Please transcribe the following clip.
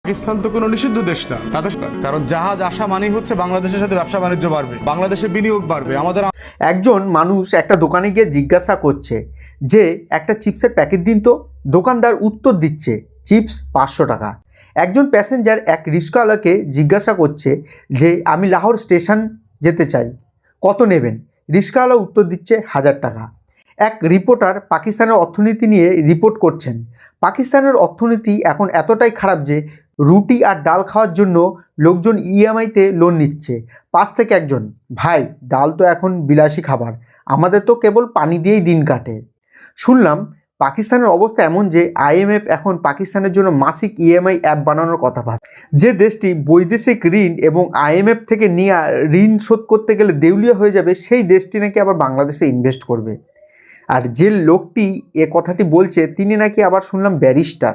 পাকিস্তান তো কোনো নিষিদ্ধ দেশ না, তাদের কারণ জাহাজ আসা মানেই হচ্ছে বাংলাদেশের সাথে ব্যবসা বাণিজ্য বাড়বে, বাংলাদেশের বিনিয়োগ বাড়বে। আমাদের একজন মানুষ একটা দোকানে গিয়ে জিজ্ঞাসা করছে যে একটা চিপসের প্যাকেট দিন তো। দোকানদার উত্তর দিচ্ছে চিপস 500 টাকা। একজন প্যাসেঞ্জার এক রিক্সাওয়ালাকে জিজ্ঞাসা করছে যে আমি লাহোর স্টেশন যেতে চাই, কত নেবেন? রিক্সাওয়ালা উত্তর দিচ্ছে 1000 টাকা। এক রিপোর্টার পাকিস্তানের অর্থনীতি নিয়ে রিপোর্ট করছেন। পাকিস্তানের অর্থনীতি এখন এতটাই খারাপ যে রুটি আর ডাল খাওয়ার জন্য লোকজন ইএমআইতে লোন নিচ্ছে। পাশ থেকে একজন, ভাই ডাল তো এখন বিলাসী খাবার, আমাদের তো কেবল পানি দিয়েই দিন কাটে। শুনলাম পাকিস্তানের অবস্থা এমন যে আইএমএফ এখন পাকিস্তানের জন্য মাসিক ইএমআই অ্যাপ বানানোর কথা ভাবে। যে দেশটি বৈদেশিক ঋণ এবং আইএমএফ থেকে নেওয়া ঋণ শোধ করতে গেলে দেউলিয়া হয়ে যাবে, সেই দেশটি নাকি আবার বাংলাদেশে ইনভেস্ট করবে। আর যে লোকটি এ কথাটি বলছে তিনি নাকি আবার শুনলাম ব্যারিস্টার।